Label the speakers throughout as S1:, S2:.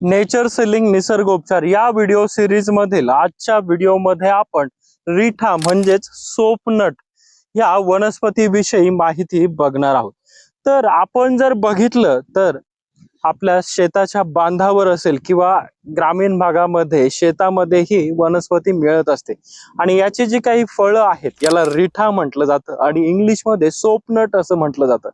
S1: Nature ceiling निसर्गोपचार या video series मधील आजच्या व्हिडिओमध्ये आपण रिठा म्हणजेच सोपनट या वनस्पतीविषयी माहिती बघणार आहोत। तर आपण जर बघितलं तर आपल्या शेताच्या बांधावर असेल किंवा ग्रामीण भागामध्ये शेतामध्ये ही वनस्पती मिळत असते आणि याची जी काही फळं आहेत याला रिठा म्हटलं जातं आणि इंग्लिश मध्ये सोपनट असं म्हटलं जातं।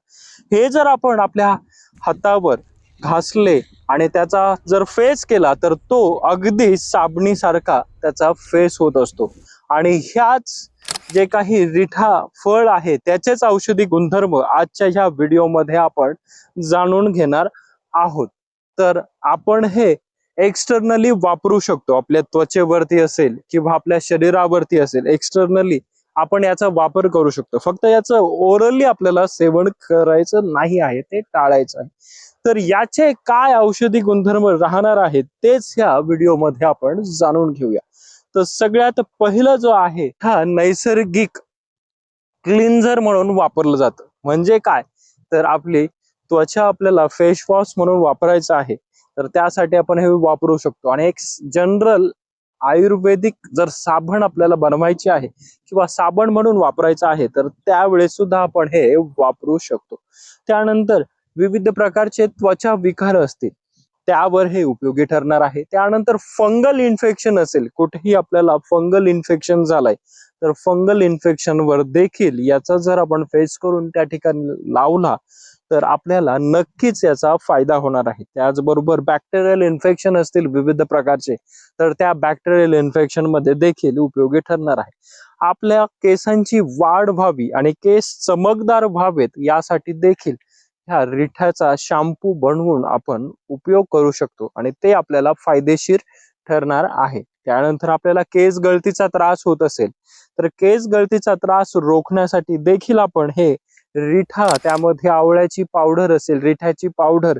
S1: हे जर आपण आपल्या हातावर घासले आणि त्याचा जर फेस केला तर तो अगदी साबणीसारखा त्याचा फेस होत असतो आणि ह्याच जे काही रिठा फळ आहे त्याचेच औषधी गुणधर्म आजच्या ह्या व्हिडिओमध्ये आपण जाणून घेणार आहोत। तर आपण हे एक्सटर्नली वापरू शकतो, आपल्या त्वचेवरती असेल किंवा आपल्या शरीरावरती असेल, एक्सटर्नली आपण याचा वापर करू शकतो। फक्त याचं ओरली आपल्याला सेवन करायचं नाही आहे, ते टाळायचं आहे। तर याचे काय औषधी गुणधर्म राहणार आहेत तेच ह्या व्हिडिओमध्ये आपण जाणून घेऊया। तर सगळ्यात पहिलं जो आहे हा नैसर्गिक क्लिन्झर म्हणून वापरलं जातं। म्हणजे काय, तर आपली त्वचा आपल्याला फेस वॉश म्हणून वापरायचं आहे तर त्यासाठी आपण हे वापरू शकतो। आणि एक जनरल आयुर्वेदिक जर साबण आपल्याला बनवायची आहे किंवा साबण म्हणून वापरायचं आहे तर त्यावेळेस सुद्धा आपण हे वापरू शकतो। त्यानंतर विविध प्रकारचे त्वचा विकार असतील त्यावर हे उपयोगी ठरणार आहे। त्यानंतर फंगल इन्फेक्शन असेल, कुठेही आपल्याला फंगल इन्फेक्शन झालंय तर फंगल इन्फेक्शन वर देखील याचा जर आपण फेस करून त्या ठिकाणी लावला तर आपल्याला नक्कीच याचा फायदा होणार आहे। त्याचबरोबर बॅक्टेरियल इन्फेक्शन असतील विविध प्रकारचे तर त्या बॅक्टेरियल इन्फेक्शन मध्ये देखील उपयोगी ठरणार आहे। आपल्या केसांची वाढ व्हावी आणि केस चमकदार व्हावेत यासाठी देखील ह्या रिठ्याचा शॅम्पू बनवून आपण उपयोग करू शकतो आणि ते आपल्याला फायदेशीर ठरणार आहे। त्यानंतर आपल्याला केस गळतीचा त्रास होत असेल तर केस गळतीचा त्रास रोखण्यासाठी देखील आपण हे रिठा, त्यामध्ये आवळ्याची पावडर असेल, रिठ्याची पावडर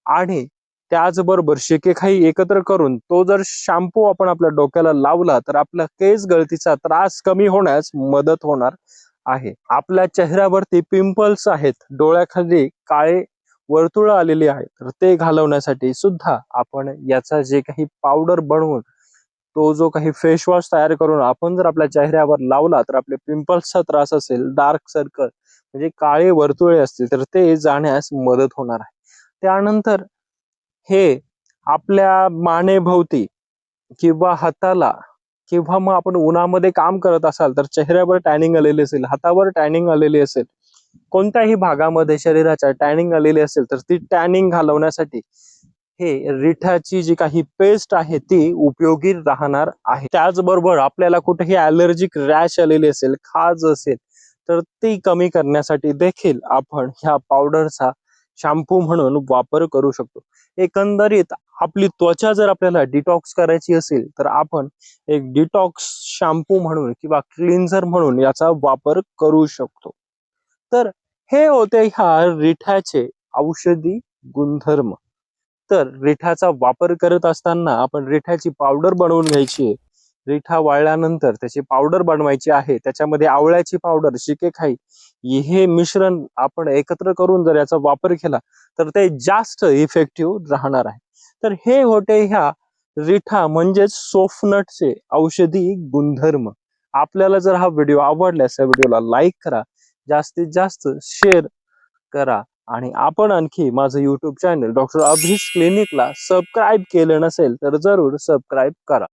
S1: आणि त्याचबरोबर शिकेखाई एकत्र करून तो जर शॅम्पू आपण आपल्या डोक्याला लावला तर आपला केस गळतीचा त्रास कमी होण्यास मदत होणार आहे। आपल्या चेहऱ्यावरती पिंपल्स आहेत, डोळ्याखाली काळे वर्तुळ आलेली आहेत तर ते घालवण्यासाठी सुद्धा आपण याचा जे काही पावडर बनवून तो जो काही फेस वॉश तयार करून आपण जर आपल्या चेहऱ्यावर लावला तर आपले पिंपल्सचा त्रास असेल, डार्क सर्कल म्हणजे काळे वर्तुळे असतील तर ते जाण्यास मदत होणार आहे। त्यानंतर हे आपल्या मानेभोवती किंवा हाताला किंवा मग आपण उन्हामध्ये काम करत असाल तर चेहऱ्यावर टॅनिंग आलेली असेल, हातावर टॅनिंग आलेली असेल, कोणत्याही भागामध्ये शरीराच्या टॅनिंग आलेली असेल तर ती टॅनिंग घालवण्यासाठी हे रिठाची जी काही पेस्ट आहे ती उपयोगी राहणार आहे। त्याचबरोबर आपल्याला कुठेही ॲलर्जिक रॅश आलेली असेल, खाज असेल तर ती कमी करण्यासाठी देखील आपण ह्या पावडरचा शॅम्पू म्हणून वापर करू शकतो। एकंदरीत आपली त्वचा जर आपल्याला डिटॉक्स करायची असेल तर आपण एक डिटॉक्स शॅम्पू म्हणून किंवा क्लिन्झर म्हणून याचा वापर करू शकतो। तर हे होते ह्या रिठ्याचे औषधी गुणधर्म। तर रिठाचा वापर करत असताना आपण रिठाची पावडर बनवून घ्यायची आहे। रिठा वाळल्यानंतर त्याची पावडर बनवायची आहे, त्याच्यामध्ये आवळ्याची पावडर, शिकेखाई हे मिश्रण आपण एकत्र करून जर याचा वापर केला तर ते जास्त इफेक्टिव्ह राहणार आहे। तर हे होते ह्या रिठा म्हणजेच सोफनटचे औषधी गुणधर्म। आपल्याला जर हा व्हिडिओ आवडल्यास या व्हिडिओला लाईक करा, जास्तीत जास्त शेअर करा आणि आपण आणखी माझं YouTube चॅनल डॉक्टर अभीस क्लिनिकला सबस्क्राईब केलं नसेल तर जरूर सबस्क्राईब करा।